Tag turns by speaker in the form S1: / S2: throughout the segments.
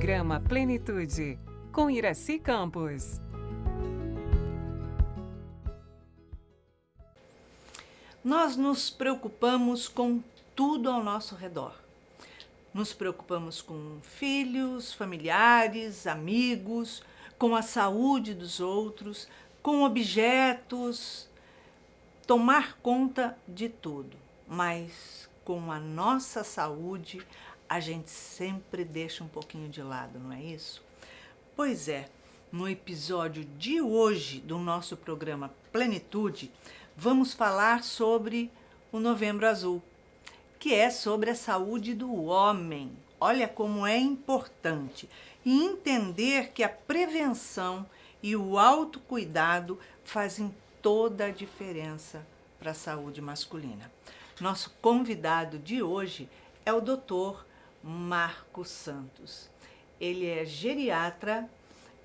S1: Programa Plenitude, com Iraci Campos.
S2: Nós nos preocupamos com tudo ao nosso redor. Nos preocupamos com filhos, familiares, amigos, com a saúde dos outros, com objetos, tomar conta de tudo. Mas com a nossa saúde, a gente sempre deixa um pouquinho de lado, não é isso? Pois é, no episódio de hoje do nosso programa Plenitude, vamos falar sobre o Novembro Azul, que é sobre a saúde do homem. Olha como é importante. E entender que a prevenção e o autocuidado fazem toda a diferença para a saúde masculina. Nosso convidado de hoje é o Dr. Marcos Santos. Ele é geriatra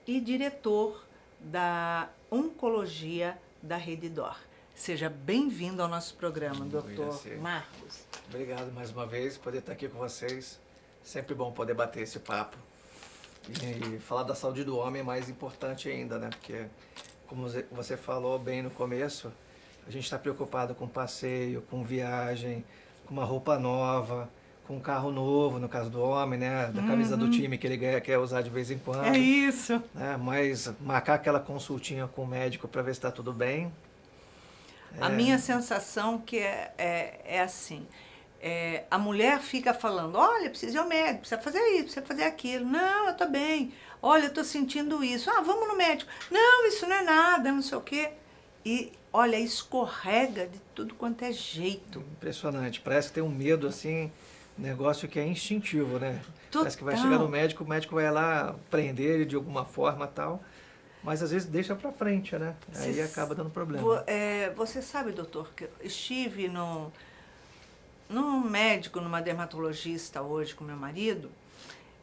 S2: e diretor da Oncologia da Rede D'Or. Seja bem-vindo ao nosso programa, Dr. Marcos.
S3: Obrigado mais uma vez por poder estar aqui com vocês. Sempre bom poder bater esse papo. E falar da saúde do homem é mais importante ainda, né? Porque, como você falou bem no começo, a gente está preocupado com passeio, com viagem, com uma roupa nova, com um carro novo, no caso do homem, né? Da camisa do time que ele quer usar de vez em quando.
S2: É isso.
S3: Né? Mas marcar aquela consultinha com o médico para ver se está tudo bem.
S2: A minha sensação que é assim, a mulher fica falando, olha, precisa ir ao médico, precisa fazer isso, precisa fazer aquilo. Não, eu tô bem. Olha, eu tô sentindo isso. Ah, vamos no médico. Não, isso não é nada, não sei o quê. E, olha, escorrega de tudo quanto é jeito.
S3: Impressionante. Parece que tem um medo, assim, negócio que é instintivo, né?
S2: Total.
S3: Parece que vai chegar no médico, o médico vai lá prender ele de alguma forma e tal. Mas às vezes deixa pra frente, né? Aí acaba dando problema.
S2: Você sabe, doutor, que eu estive num médico, numa dermatologista hoje com meu marido,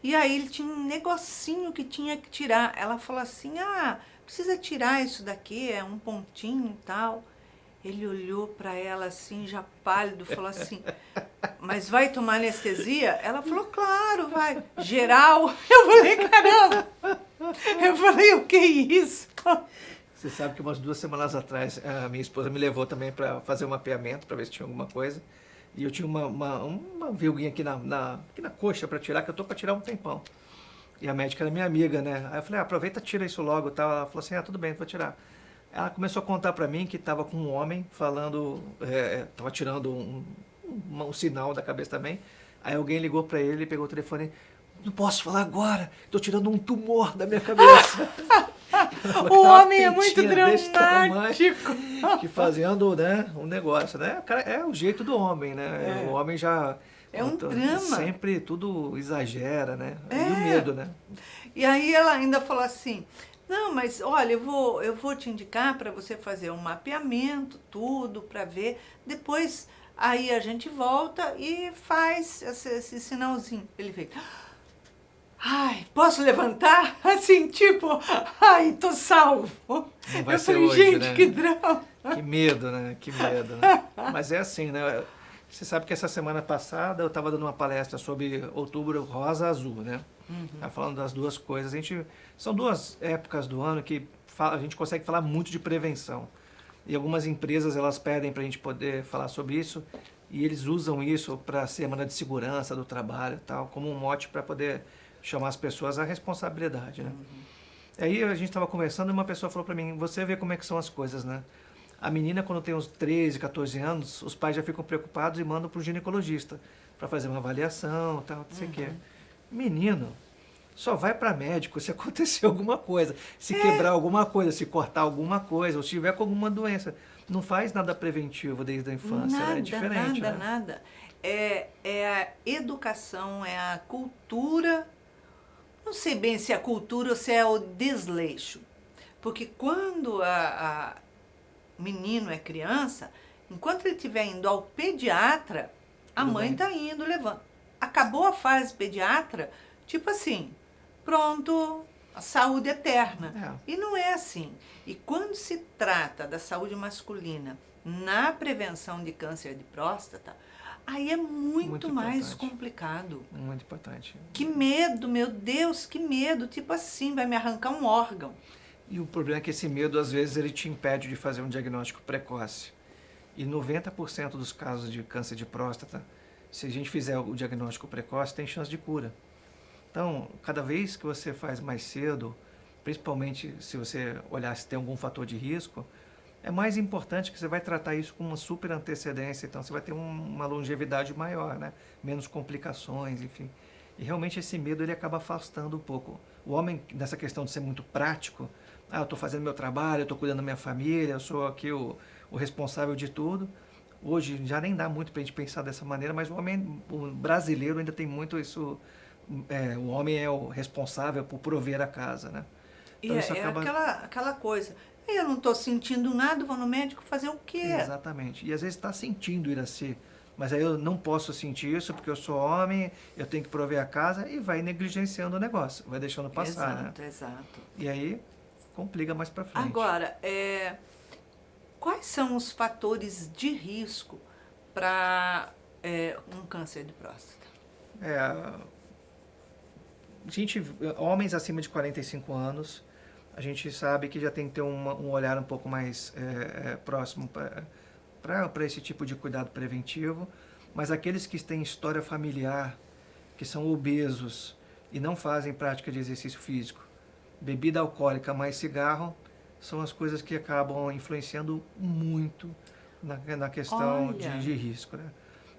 S2: e aí ele tinha um negocinho que tinha que tirar. Ela falou assim, precisa tirar isso daqui, é um pontinho e tal. Ele olhou para ela assim, já pálido, falou assim, mas vai tomar anestesia? Ela falou, claro, vai. Geral? Eu falei, caramba! Eu falei, o que é isso?
S3: Você sabe que umas 2 semanas atrás, a minha esposa me levou também para fazer um mapeamento, para ver se tinha alguma coisa. E eu tinha uma verruguinha aqui na coxa para tirar, que eu tô para tirar um tempão. E a médica era minha amiga, né? Aí eu falei, aproveita, tira isso logo e tal. Ela falou assim, tudo bem, vou tirar. Ela começou a contar para mim que estava com um homem falando, estava tirando um sinal da cabeça também. Aí alguém ligou para ele, pegou o telefone, não posso falar agora, estou tirando um tumor da minha cabeça.
S2: O homem é muito dramático.
S3: Que fazendo, né, um negócio, né? Cara, é o jeito do homem, né? O homem já...
S2: É um drama.
S3: Sempre tudo exagera, né? E o medo, né?
S2: E aí ela ainda falou assim, não, mas olha, eu vou te indicar para você fazer um mapeamento, tudo, para ver. Depois, aí a gente volta e faz esse sinalzinho. Ele veio, ai, posso levantar? Assim, tipo, ai, tô salvo.
S3: Não vai
S2: eu
S3: ser
S2: falei,
S3: hoje,
S2: gente,
S3: né?
S2: que drama.
S3: Que medo, né? Que medo, né? Mas é assim, né? Você sabe que essa semana passada eu estava dando uma palestra sobre Outubro Rosa Azul, né? Tá falando das duas coisas. São 2 épocas do ano que a gente consegue falar muito de prevenção. E algumas empresas elas pedem para a gente poder falar sobre isso e eles usam isso para a semana de segurança do trabalho e tal, como um mote para poder chamar as pessoas à responsabilidade, né? Aí a gente estava conversando e uma pessoa falou para mim, você vê como é que são as coisas, né? A menina, quando tem uns 13, 14 anos, os pais já ficam preocupados e mandam para o ginecologista para fazer uma avaliação, tal, não sei o quê. Menino, só vai para médico se acontecer alguma coisa, se quebrar alguma coisa, se cortar alguma coisa, ou se tiver com alguma doença. Não faz nada preventivo desde a infância,
S2: Nada,
S3: né? É diferente,
S2: nada,
S3: né?
S2: nada. É a educação, é a cultura, não sei bem se é a cultura ou se é o desleixo. Porque quando o menino é criança, enquanto ele estiver indo ao pediatra, a mãe está indo levando. Acabou a fase pediatra, tipo assim, pronto, a saúde eterna. E não é assim. E quando se trata da saúde masculina, na prevenção de câncer de próstata, aí é muito mais complicado.
S3: Muito importante.
S2: Que medo, meu Deus, que medo. Tipo assim, vai me arrancar um órgão.
S3: E o problema é que esse medo, às vezes, ele te impede de fazer um diagnóstico precoce. E 90% dos casos de câncer de próstata, se a gente fizer o diagnóstico precoce, tem chance de cura. Então, cada vez que você faz mais cedo, principalmente se você olhar se tem algum fator de risco, é mais importante que você vai tratar isso com uma super antecedência, então você vai ter uma longevidade maior, né? Menos complicações, enfim. E realmente esse medo ele acaba afastando um pouco. O homem, nessa questão de ser muito prático, eu estou fazendo meu trabalho, eu estou cuidando da minha família, eu sou aqui o responsável de tudo. Hoje já nem dá muito para a gente pensar dessa maneira, mas o brasileiro ainda tem muito isso, o homem é o responsável por prover a casa, né?
S2: Então, e isso acaba... aquela coisa, eu não estou sentindo nada, vou no médico fazer o quê?
S3: Exatamente. E às vezes está sentindo, Iraci, mas aí eu não posso sentir isso porque eu sou homem, eu tenho que prover a casa e vai negligenciando o negócio, vai deixando passar.
S2: Exato, né? Exato.
S3: E aí complica mais para frente.
S2: Agora, quais são os fatores de risco para um câncer de próstata?
S3: Homens acima de 45 anos, a gente sabe que já tem que ter um olhar um pouco mais próximo para esse tipo de cuidado preventivo, mas aqueles que têm história familiar, que são obesos e não fazem prática de exercício físico, bebida alcoólica mais cigarro, são as coisas que acabam influenciando muito na questão de risco. Né?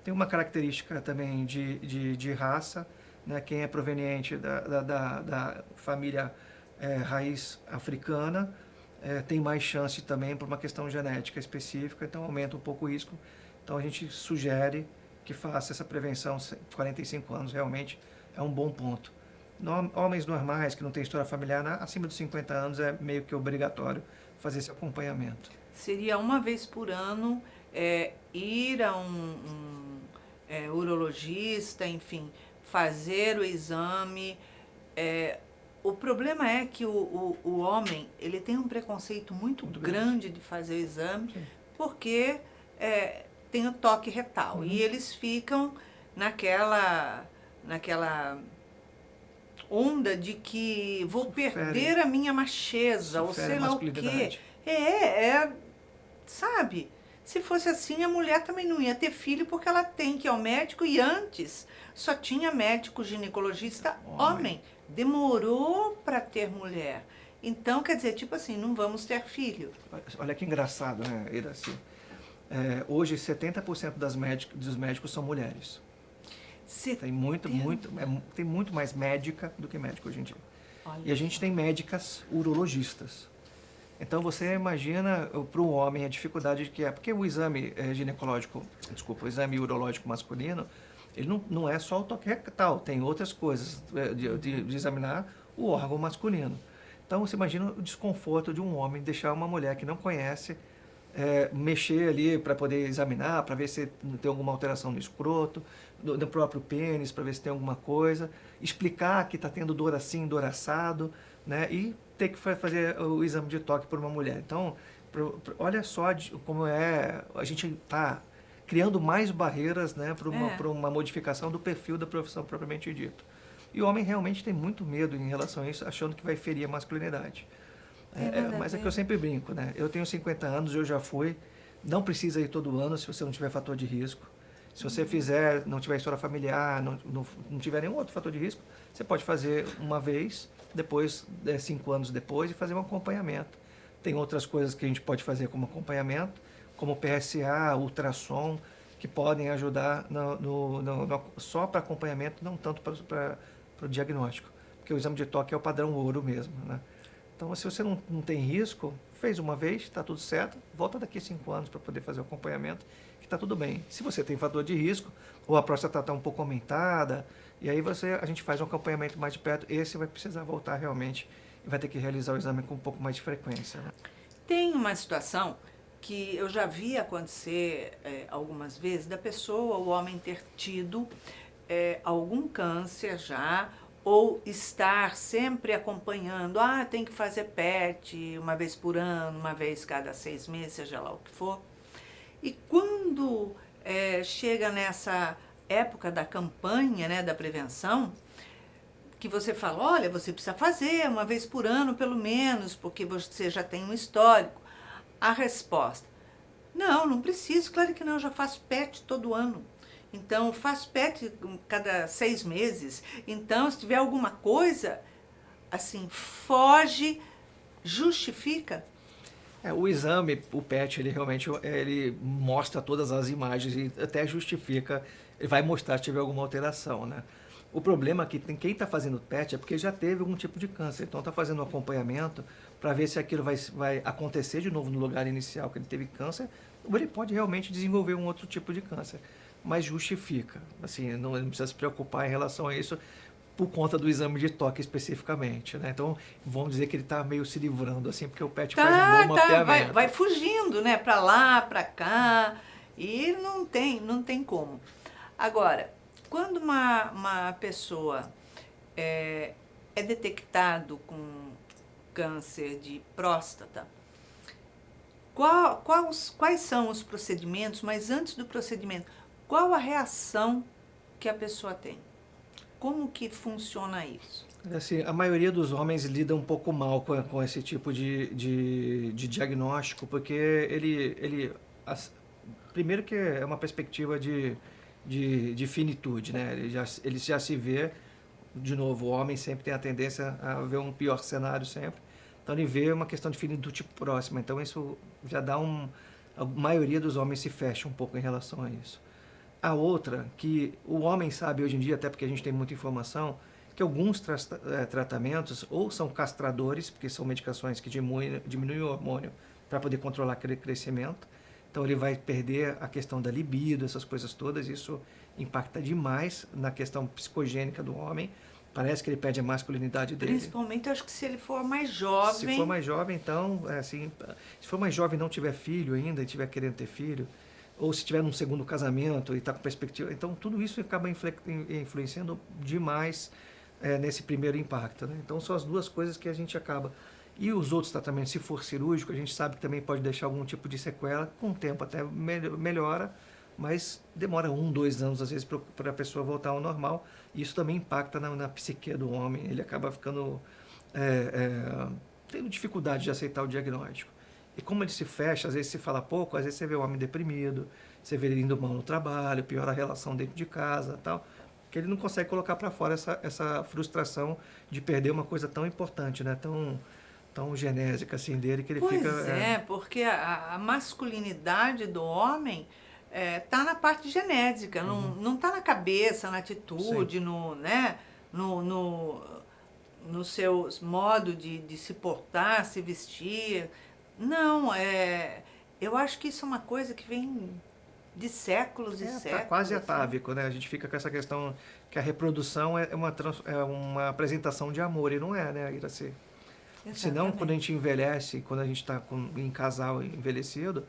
S3: Tem uma característica também de raça, né? Quem é proveniente da família raiz africana tem mais chance também por uma questão genética específica, então aumenta um pouco o risco. Então a gente sugere que faça essa prevenção, 45 anos realmente é um bom ponto. Homens normais que não têm história familiar, acima dos 50 anos é meio que obrigatório fazer esse acompanhamento.
S2: Seria uma vez por ano ir a um urologista, enfim, fazer o exame. O problema é que o homem ele tem um preconceito muito grande de fazer o exame. Sim. Porque tem o toque retal. Uhum. E eles ficam naquela onda de que vou perder a minha macheza, ou sei lá o quê. Sabe? Se fosse assim, a mulher também não ia ter filho porque ela tem que ir ao médico e antes só tinha médico ginecologista homem. Demorou para ter mulher. Então, quer dizer, tipo assim, não vamos ter filho.
S3: Olha que engraçado, né, Iraci? Hoje, 70% dos médicos são mulheres. Tem muito mais médica do que médico hoje em dia. Olha, e a gente tem médicas urologistas. Então você imagina para um homem a dificuldade que é, porque o exame o exame urológico masculino, ele não é só o toque retal, tem outras coisas de examinar o órgão masculino. Então você imagina o desconforto de um homem deixar uma mulher que não conhece mexer ali para poder examinar, para ver se tem alguma alteração no escroto, do próprio pênis, para ver se tem alguma coisa, explicar que está tendo dor assim, dor assado, né? E ter que fazer o exame de toque por uma mulher. Então, olha só como a gente está criando mais barreiras, né, para uma modificação do perfil da profissão propriamente dito. E o homem realmente tem muito medo em relação a isso, achando que vai ferir a masculinidade. Mas é que eu sempre brinco, né? Eu tenho 50 anos, eu já fui. Não precisa ir todo ano se você não tiver fator de risco. Se você não tiver história familiar, não tiver nenhum outro fator de risco, você pode fazer uma vez, depois, 5 anos depois, e fazer um acompanhamento. Tem outras coisas que a gente pode fazer como acompanhamento, como PSA, ultrassom, que podem ajudar só para acompanhamento, não tanto para o diagnóstico. Porque o exame de toque é o padrão ouro mesmo, né? Então, se você não tem risco, fez uma vez, está tudo certo, volta daqui a 5 anos para poder fazer o acompanhamento, que está tudo bem. Se você tem fator de risco, ou a próstata está um pouco aumentada, e aí a gente faz um acompanhamento mais de perto, esse vai precisar voltar realmente e vai ter que realizar o exame com um pouco mais de frequência. Né?
S2: Tem uma situação que eu já vi acontecer algumas vezes, da pessoa, o homem ter tido algum câncer já, ou estar sempre acompanhando, tem que fazer PET uma vez por ano, uma vez cada 6 meses, seja lá o que for. E quando chega nessa época da campanha, né, da prevenção, que você fala, olha, você precisa fazer uma vez por ano, pelo menos, porque você já tem um histórico. A resposta, não preciso, claro que não, eu já faço PET todo ano. Então, faço PET cada 6 meses. Então, se tiver alguma coisa, assim, foge, justifica.
S3: O exame, o PET, ele realmente ele mostra todas as imagens e até justifica, ele vai mostrar se tiver alguma alteração, né? O problema é que quem está fazendo PET é porque já teve algum tipo de câncer, então está fazendo um acompanhamento para ver se aquilo vai acontecer de novo no lugar inicial que ele teve câncer, ou ele pode realmente desenvolver um outro tipo de câncer, mas justifica, assim, ele não precisa se preocupar em relação a isso, por conta do exame de toque especificamente, né? Então, vamos dizer que ele está meio se livrando, assim, porque o PET faz um bom mapeamento.
S2: Vai fugindo, né? Para lá, para cá, e não tem como. Agora, quando uma pessoa é detectado com câncer de próstata, quais são os procedimentos, mas antes do procedimento, qual a reação que a pessoa tem? Como que funciona isso?
S3: Assim, a maioria dos homens lida um pouco mal com esse tipo de diagnóstico, porque primeiro que é uma perspectiva de finitude, né? Ele já se vê, de novo, o homem sempre tem a tendência a ver um pior cenário sempre, então ele vê uma questão de finitude próxima, então isso já dá a maioria dos homens se fecha um pouco em relação a isso. A outra, que o homem sabe hoje em dia, até porque a gente tem muita informação, que alguns tratamentos ou são castradores, porque são medicações que diminuem o hormônio para poder controlar aquele crescimento. Então ele vai perder a questão da libido, essas coisas todas, isso impacta demais na questão psicogênica do homem. Parece que ele perde a masculinidade dele.
S2: Principalmente, acho que se ele for mais jovem.
S3: Se for mais jovem, então, assim, se for mais jovem e não tiver filho ainda, e estiver querendo ter filho, ou se tiver num segundo casamento e está com perspectiva, então tudo isso acaba influenciando demais nesse primeiro impacto, né? Então são as duas coisas que a gente acaba. E os outros tratamentos, se for cirúrgico, a gente sabe que também pode deixar algum tipo de sequela, com o tempo até melhora, mas demora 1, 2 anos às vezes para a pessoa voltar ao normal, e isso também impacta na psique do homem, ele acaba ficando tendo dificuldade de aceitar o diagnóstico. E como ele se fecha, às vezes se fala pouco, às vezes você vê o homem deprimido, você vê ele indo mal no trabalho, piora a relação dentro de casa, tal, que ele não consegue colocar para fora essa frustração de perder uma coisa tão importante, né? Tão genésica assim dele, que ele fica...
S2: Porque a masculinidade do homem tá na parte genética, não tá na cabeça, na atitude, no seu modo de se portar, se vestir. Não, eu acho que isso é uma coisa que vem de séculos e séculos.
S3: Tá quase atávico, né? A gente fica com essa questão que a reprodução é uma apresentação de amor, e não é, né, Iraci? Senão, quando a gente envelhece, quando a gente está em casal envelhecido,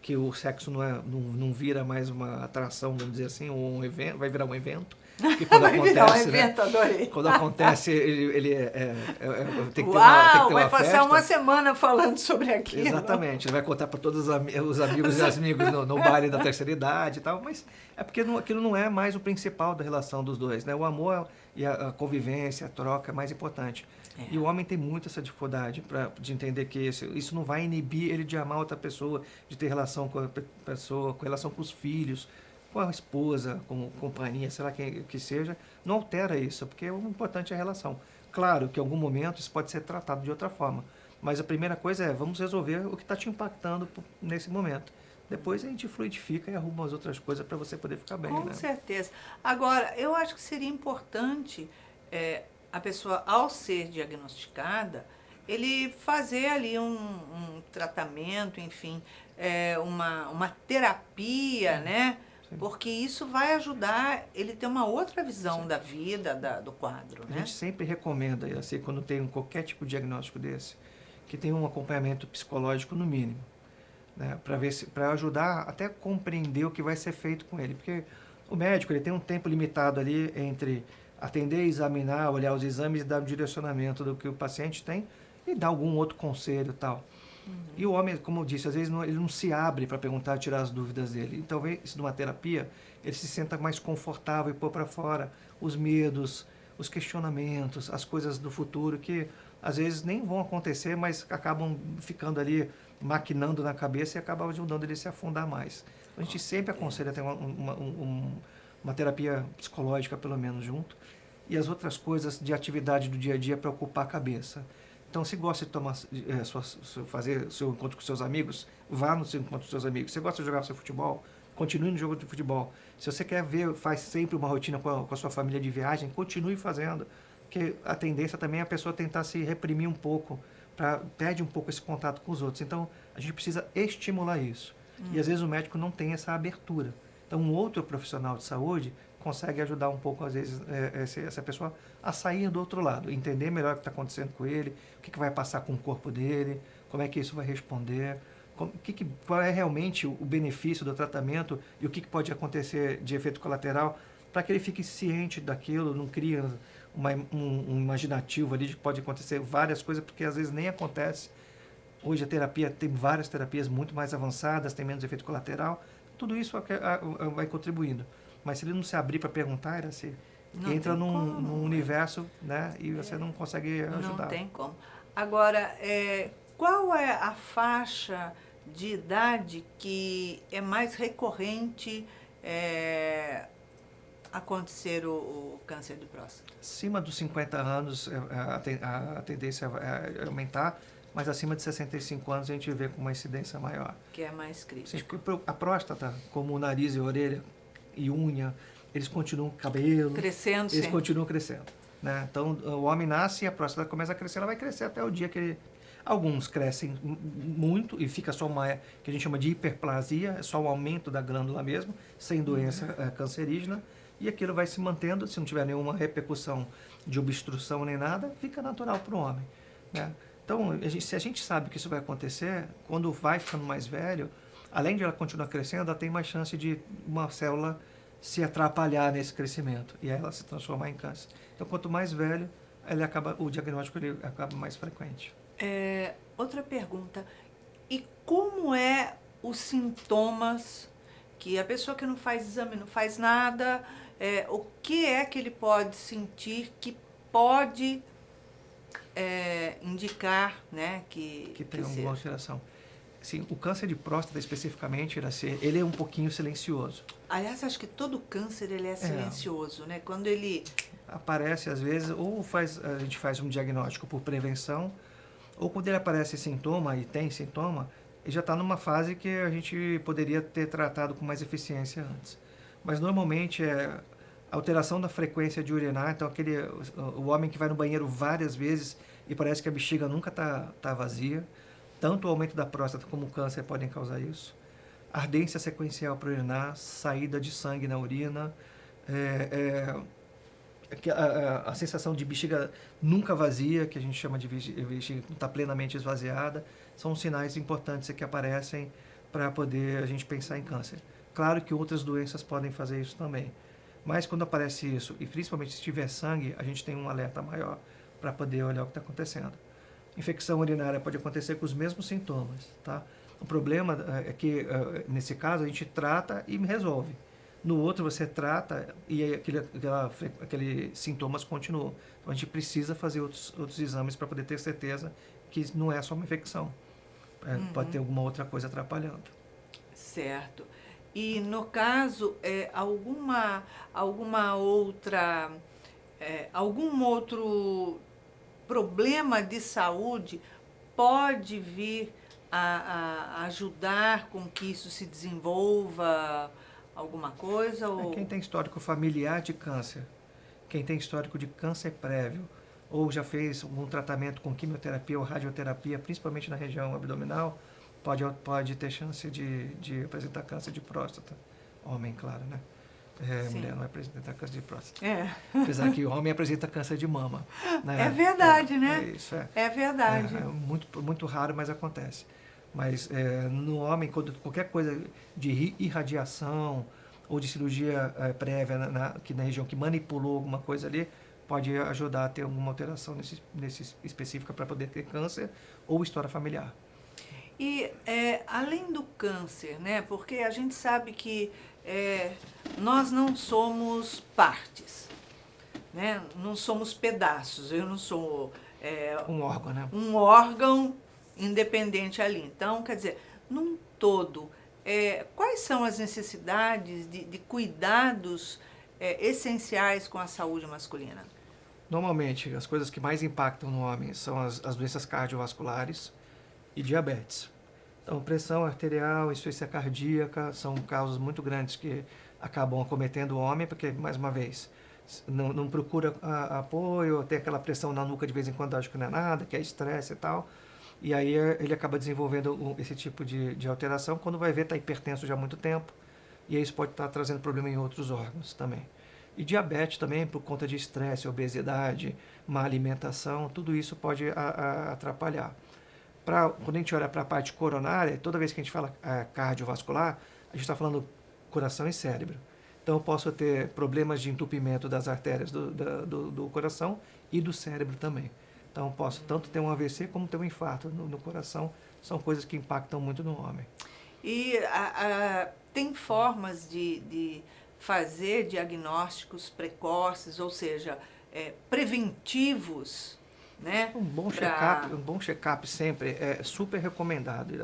S3: que o sexo não vira mais uma atração, vamos dizer assim, ou um evento, vai virar um evento. Que quando
S2: vai
S3: acontece,
S2: virar um evento, adorei.
S3: Quando acontece, ele tem que ter
S2: Uau,
S3: vai
S2: passar
S3: festa.
S2: uma semana falando sobre aquilo.
S3: Exatamente, ele vai contar para todos os amigos e as amigas no baile da terceira idade e tal, mas é porque aquilo não é mais o principal da relação dos dois, né? O amor e a convivência, a troca é mais importante. E o homem tem muito essa dificuldade de entender que isso não vai inibir ele de amar outra pessoa, de ter relação com a pessoa, com relação com os filhos, com a esposa, com companhia, sei lá quem que seja, não altera isso, porque o importante é a relação. Claro que em algum momento isso pode ser tratado de outra forma, mas a primeira coisa é, vamos resolver o que está te impactando nesse momento. Depois a gente fluidifica e arruma as outras coisas para você poder ficar bem, né?
S2: Com certeza. Agora, eu acho que seria importante a pessoa, ao ser diagnosticada, ele fazer ali um tratamento, enfim, uma terapia, né? Porque isso vai ajudar ele ter uma outra visão da vida, do quadro, né?
S3: A gente sempre recomenda, assim, quando tem qualquer tipo de diagnóstico desse, que tenha um acompanhamento psicológico no mínimo, né? Para ajudar até a compreender o que vai ser feito com ele. Porque o médico ele tem um tempo limitado ali entre atender, examinar, olhar os exames e dar o direcionamento do que o paciente tem e dar algum outro conselho e tal. E o homem, como eu disse, às vezes ele não se abre para perguntar, tirar as dúvidas dele. E talvez numa terapia ele se sinta mais confortável e pôr para fora os medos, os questionamentos, as coisas do futuro que às vezes nem vão acontecer, mas acabam ficando ali maquinando na cabeça e acabam ajudando ele a se afundar mais. A gente sempre aconselha ter uma terapia psicológica, pelo menos, junto. E as outras coisas de atividade do dia a dia para ocupar a cabeça. Então, se gosta de fazer seu encontro com seus amigos, vá no seu encontro com seus amigos. Se gosta de jogar seu futebol, continue no jogo de futebol. Se você quer faz sempre uma rotina com a sua família de viagem, continue fazendo. Porque a tendência também é a pessoa tentar se reprimir um pouco, perde um pouco esse contato com os outros. Então, a gente precisa estimular isso. E às vezes o médico não tem essa abertura. Então, um outro profissional de saúde consegue ajudar um pouco, às vezes, essa pessoa a sair do outro lado, entender melhor o que está acontecendo com ele, o que vai passar com o corpo dele, como é que isso vai responder, qual é realmente o benefício do tratamento e o que pode acontecer de efeito colateral, para que ele fique ciente daquilo, não crie um imaginativo ali de que pode acontecer várias coisas, porque às vezes nem acontece. Hoje a terapia tem várias terapias muito mais avançadas, tem menos efeito colateral, tudo isso vai contribuindo. Mas se ele não se abrir para perguntar, você entra num universo, né, e você não consegue ajudar.
S2: Não tem como. Agora, qual é a faixa de idade que é mais recorrente acontecer o câncer de próstata?
S3: Acima dos 50 anos, a tendência é aumentar, mas acima de 65 anos a gente vê com uma incidência maior.
S2: Que é mais crítico.
S3: Sim, porque a próstata, como o nariz e a orelha e unha, eles continuam cabelo,
S2: crescendo,
S3: eles
S2: sim.
S3: continuam crescendo, né? Então o homem nasce e a próstata começa a crescer, ela vai crescer até o dia que ele... Alguns crescem muito e fica só uma que a gente chama de hiperplasia, é só o aumento da glândula mesmo, sem doença cancerígena, e aquilo vai se mantendo, se não tiver nenhuma repercussão de obstrução nem nada, fica natural para o homem, né? Então, se a gente sabe que isso vai acontecer, quando vai ficando mais velho, além de ela continuar crescendo, ela tem mais chance de uma célula se atrapalhar nesse crescimento e aí ela se transformar em câncer. Então, quanto mais velho, o diagnóstico acaba mais frequente.
S2: Outra pergunta. E como é os sintomas que a pessoa que não faz exame, não faz nada, o que é que ele pode sentir que pode indicar, né, que
S3: tem alguma alteração? Sim, o câncer de próstata especificamente, ele é um pouquinho silencioso.
S2: Aliás, acho que todo câncer ele é silencioso, né? Quando ele
S3: aparece às vezes, ou a gente faz um diagnóstico por prevenção, ou quando ele aparece sintoma e tem sintoma, ele já está numa fase que a gente poderia ter tratado com mais eficiência antes. Mas normalmente é alteração da frequência de urinar, então o homem que vai no banheiro várias vezes e parece que a bexiga nunca tá vazia. Tanto o aumento da próstata como o câncer podem causar isso. Ardência sequencial para urinar, saída de sangue na urina, a sensação de bexiga nunca vazia, que a gente chama de bexiga que não está plenamente esvaziada, são sinais importantes que aparecem para poder a gente pensar em câncer. Claro que outras doenças podem fazer isso também, mas quando aparece isso, e principalmente se tiver sangue, a gente tem um alerta maior para poder olhar o que está acontecendo. Infecção urinária pode acontecer com os mesmos sintomas, tá? O problema é que, nesse caso, a gente trata e resolve. No outro, você trata e aqueles sintomas continuam. Então, a gente precisa fazer outros exames para poder ter certeza que não é só uma infecção. Pode ter alguma outra coisa atrapalhando.
S2: Certo. E, no caso, algum outro problema de saúde pode vir a ajudar com que isso se desenvolva alguma coisa? Ou...
S3: Quem tem histórico familiar de câncer, quem tem histórico de câncer prévio, ou já fez algum tratamento com quimioterapia ou radioterapia, principalmente na região abdominal, pode ter chance de apresentar câncer de próstata. Homem, claro, né? Mulher não apresenta câncer de próstata. Apesar que o homem apresenta câncer de mama. Né?
S2: É verdade, né?
S3: Isso,
S2: é verdade.
S3: É muito, muito raro, mas acontece. Mas no homem, qualquer coisa de irradiação ou de cirurgia prévia que na região que manipulou alguma coisa ali, pode ajudar a ter alguma alteração nesse específica para poder ter câncer ou história familiar.
S2: E além do câncer, né? Porque a gente sabe que nós não somos partes, né? Não somos pedaços. Eu não sou
S3: Um órgão, né?
S2: um órgão independente ali. Então, quer dizer, num todo, quais são as necessidades de cuidados essenciais com a saúde masculina?
S3: Normalmente, as coisas que mais impactam no homem são as doenças cardiovasculares e diabetes. Então, pressão arterial, insuficiência cardíaca são causas muito grandes que acabam acometendo o homem, porque, mais uma vez, não procura apoio, tem aquela pressão na nuca de vez em quando, acho que não é nada, que é estresse e tal. E aí ele acaba desenvolvendo esse tipo de alteração. Quando vai ver, está hipertenso já há muito tempo. E aí isso pode estar trazendo problema em outros órgãos também. E diabetes também, por conta de estresse, obesidade, má alimentação, tudo isso pode atrapalhar. Quando a gente olha para a parte coronária, toda vez que a gente fala cardiovascular, a gente está falando coração e cérebro. Então eu posso ter problemas de entupimento das artérias do coração e do cérebro também. Então eu posso tanto ter um AVC como ter um infarto no coração. São coisas que impactam muito no homem.
S2: E tem formas de fazer diagnósticos precoces, ou seja, preventivos, né?
S3: Um bom check-up sempre é super recomendado.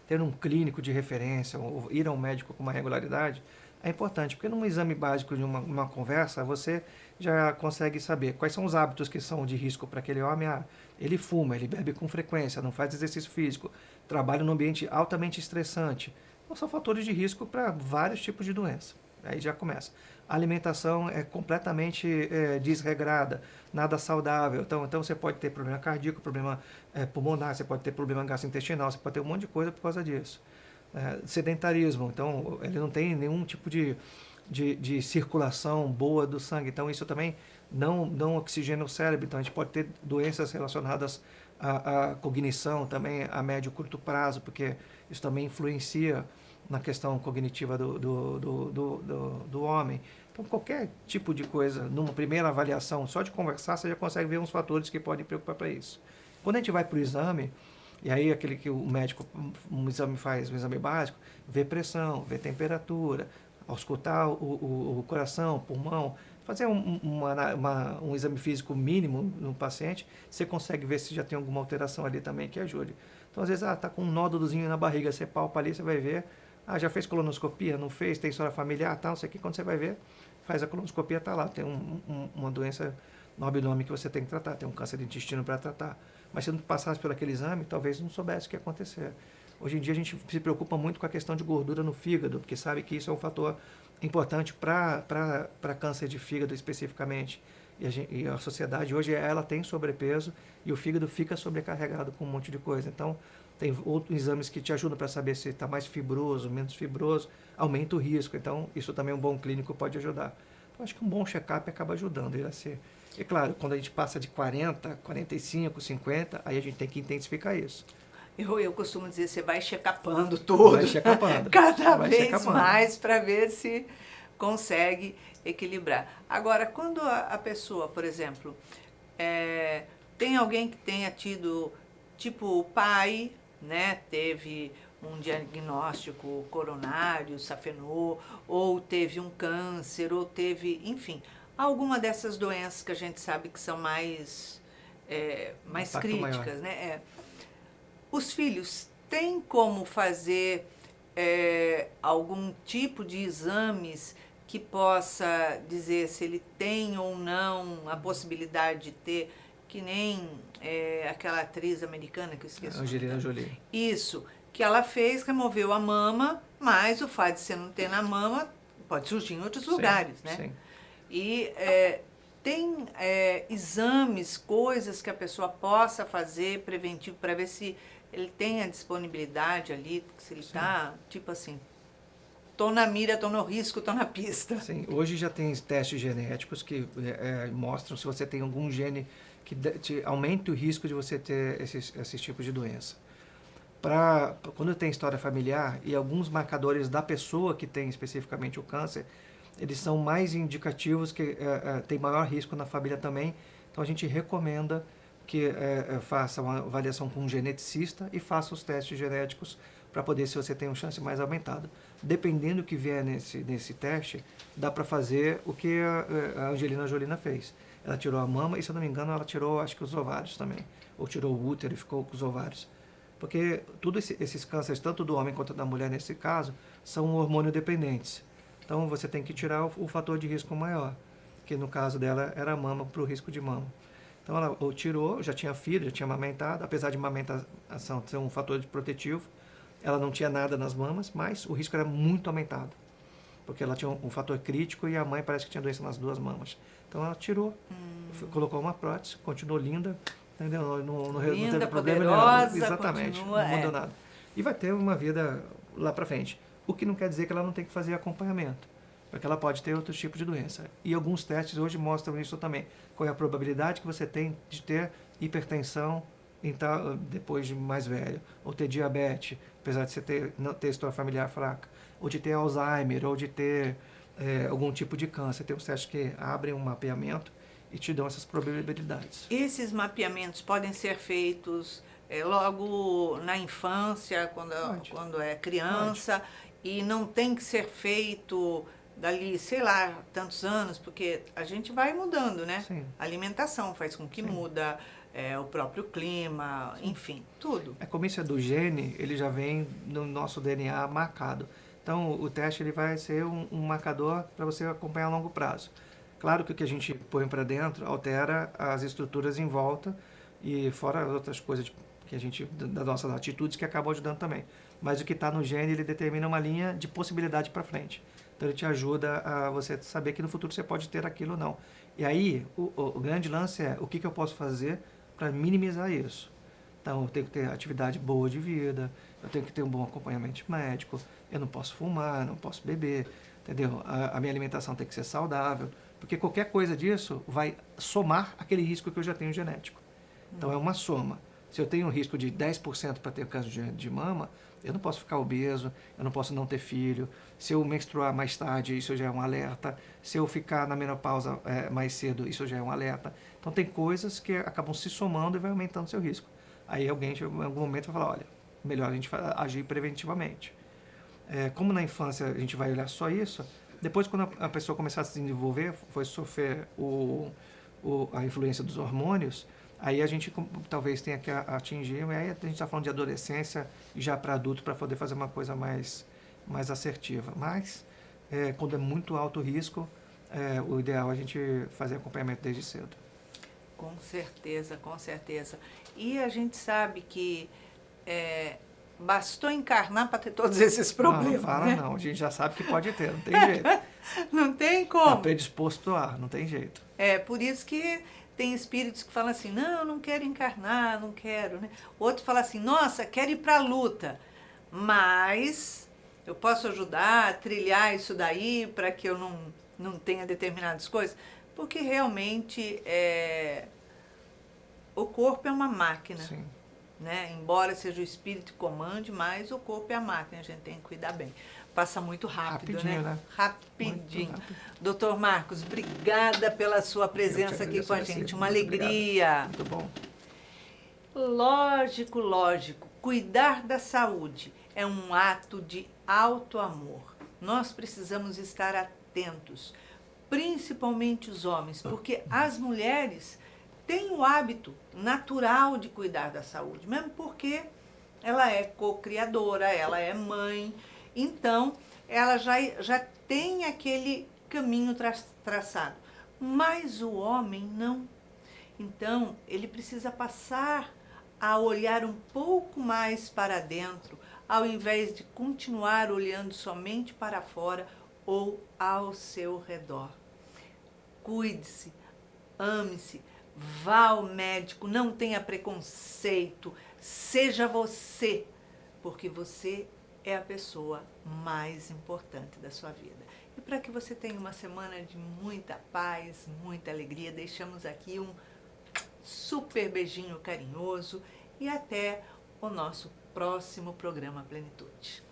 S3: Ter um clínico de referência, ou ir ao médico com uma regularidade, é importante, porque num exame básico de uma conversa, você já consegue saber quais são os hábitos que são de risco para aquele homem. Ele fuma, ele bebe com frequência, não faz exercício físico, trabalha num ambiente altamente estressante. Então, são fatores de risco para vários tipos de doença. Aí já começa. A alimentação é completamente desregrada, nada saudável. Então você pode ter problema cardíaco, problema pulmonar, você pode ter problema gastrointestinal, você pode ter um monte de coisa por causa disso. Sedentarismo, então ele não tem nenhum tipo de circulação boa do sangue, então isso também não oxigena o cérebro, então a gente pode ter doenças relacionadas à cognição também a médio e curto prazo, porque isso também influencia na questão cognitiva do homem. Então qualquer tipo de coisa, numa primeira avaliação, só de conversar, você já consegue ver uns fatores que podem preocupar para isso. Quando a gente vai para o exame, e aí aquele que o médico, um exame básico, vê pressão, vê temperatura, auscultar o coração, pulmão, fazer um exame físico mínimo no paciente, você consegue ver se já tem alguma alteração ali também que ajude. Então, às vezes, está com um nódulozinho na barriga, você palpa ali, você vai ver, já fez colonoscopia, não fez, tem história familiar, tal, não sei o que, quando você vai ver, faz a colonoscopia, está lá, tem uma doença no abdômen que você tem que tratar, tem um câncer de intestino para tratar. Mas se não passasse por aquele exame, talvez não soubesse o que ia acontecer. Hoje em dia a gente se preocupa muito com a questão de gordura no fígado, porque sabe que isso é um fator importante para câncer de fígado especificamente. E a sociedade hoje ela tem sobrepeso e o fígado fica sobrecarregado com um monte de coisa. Então tem outros exames que te ajudam para saber se está mais fibroso, menos fibroso, aumenta o risco. Então isso também um bom clínico pode ajudar. Então acho que um bom check-up acaba ajudando ele a ser. E claro, quando a gente passa de 40, 45, 50, aí a gente tem que intensificar isso.
S2: Eu costumo dizer, você vai checapando tudo,
S3: vai checapando.
S2: Cada vez mais para ver se consegue equilibrar. Agora, quando a pessoa, por exemplo, tem alguém que tenha tido, tipo o pai, né, teve um diagnóstico coronário, safenou, ou teve um câncer, ou teve, enfim, alguma dessas doenças que a gente sabe que são mais críticas, né? Os filhos têm como fazer algum tipo de exames que possa dizer se ele tem ou não a possibilidade de ter, que nem aquela atriz americana que eu esqueci.
S3: Angelina Jolie.
S2: Isso, que ela fez, removeu a mama, mas o fato de você não ter na mama pode surgir em outros lugares, né?
S3: Sim.
S2: E tem exames, coisas que a pessoa possa fazer preventivo para ver se ele tem a disponibilidade ali, se ele está, tipo assim, estou na mira, estou no risco, estou na pista.
S3: Sim, hoje já tem testes genéticos que mostram se você tem algum gene que te aumenta o risco de você ter esses tipos de doença. Quando tem história familiar e alguns marcadores da pessoa que tem especificamente o câncer, eles são mais indicativos, que tem maior risco na família também, então a gente recomenda que faça uma avaliação com um geneticista e faça os testes genéticos para poder se você tem uma chance mais aumentada. Dependendo do que vier nesse teste, dá para fazer o que a Angelina Jolie fez. Ela tirou a mama e, se eu não me engano, ela tirou, acho que os ovários também. Ou tirou o útero e ficou com os ovários. Porque todos esses cânceres, tanto do homem quanto da mulher nesse caso, são hormônio dependentes. Então você tem que tirar o fator de risco maior, que no caso dela era a mama, para o risco de mama. Então ela tirou, já tinha filho, já tinha amamentado, apesar de amamentação ser um fator protetivo, ela não tinha nada nas mamas, mas o risco era muito aumentado, porque ela tinha um fator crítico e a mãe parece que tinha doença nas duas mamas. Então ela tirou, colocou uma prótese, continuou linda, entendeu? Não
S2: Linda,
S3: teve problema
S2: poderosa,
S3: nenhum. Exatamente,
S2: continua,
S3: não mudou nada. E vai ter uma vida lá pra frente. O que não quer dizer que ela não tem que fazer acompanhamento, porque ela pode ter outros tipos de doença. E alguns testes hoje mostram isso também. Qual é a probabilidade que você tem de ter hipertensão depois de mais velho, ou ter diabetes, apesar de você não ter história familiar fraca, ou de ter Alzheimer, ou de ter algum tipo de câncer. Tem uns testes que abrem um mapeamento e te dão essas probabilidades.
S2: Esses mapeamentos podem ser feitos logo na infância, quando é criança, e não tem que ser feito dali, sei lá, tantos anos, porque a gente vai mudando, né?
S3: Sim.
S2: A alimentação faz com que muda, o próprio clima, enfim, tudo.
S3: Como isso é do gene, ele já vem no nosso DNA marcado. Então, o teste ele vai ser um marcador para você acompanhar a longo prazo. Claro que o que a gente põe para dentro altera as estruturas em volta e fora as outras coisas que a gente, das nossas atitudes, que acabam ajudando também. Mas o que está no gene, ele determina uma linha de possibilidade para frente. Então, ele te ajuda a você saber que no futuro você pode ter aquilo ou não. E aí, o grande lance é o que eu posso fazer para minimizar isso. Então, eu tenho que ter atividade boa de vida, eu tenho que ter um bom acompanhamento médico, eu não posso fumar, não posso beber, entendeu? A minha alimentação tem que ser saudável, porque qualquer coisa disso vai somar aquele risco que eu já tenho genético. Então, é uma soma. Se eu tenho um risco de 10% para ter câncer de mama, eu não posso ficar obeso, eu não posso não ter filho. Se eu menstruar mais tarde, isso já é um alerta. Se eu ficar na menopausa mais cedo, isso já é um alerta. Então, tem coisas que acabam se somando e vai aumentando o seu risco. Aí alguém, em algum momento, vai falar, olha, melhor a gente agir preventivamente. Como na infância a gente vai olhar só isso, depois quando a pessoa começar a se desenvolver, foi sofrer a influência dos hormônios, aí a gente talvez tenha que atingir, aí a gente está falando de adolescência e já para adulto, para poder fazer uma coisa mais assertiva. Mas, quando é muito alto risco, o ideal é a gente fazer acompanhamento desde cedo.
S2: Com certeza, com certeza. E a gente sabe que bastou encarnar para ter todos esses problemas.
S3: Não fala,
S2: né?
S3: não. A gente já sabe que pode ter, não tem jeito.
S2: Não tem
S3: Está
S2: como.
S3: predisposto a, não tem jeito.
S2: Por isso que tem espíritos que falam assim, não, não quero encarnar, não quero. Né? Outro fala assim, nossa, quero ir para a luta, mas eu posso ajudar a trilhar isso daí para que eu não tenha determinadas coisas. Porque realmente o corpo é uma máquina.
S3: Sim.
S2: Né? Embora seja o espírito que comande, mas o corpo é a máquina, a gente tem que cuidar bem. Passa muito rápido,
S3: Rapidinho, né?
S2: Rapidinho.
S3: Muito rápido.
S2: Doutor Marcos, obrigada pela sua presença aqui com a gente. Uma alegria.
S3: Muito bom.
S2: Lógico, lógico. Cuidar da saúde é um ato de alto amor. Nós precisamos estar atentos, principalmente os homens, porque as mulheres têm o hábito natural de cuidar da saúde, mesmo porque ela é co-criadora, ela é mãe, então ela já tem aquele caminho traçado. Mas o homem não. Então, ele precisa passar a olhar um pouco mais para dentro, ao invés de continuar olhando somente para fora ou ao seu redor. Cuide-se, ame-se, vá ao médico, não tenha preconceito, seja você, porque você é a pessoa mais importante da sua vida. E para que você tenha uma semana de muita paz, muita alegria, deixamos aqui um super beijinho carinhoso e até o nosso próximo programa Plenitude.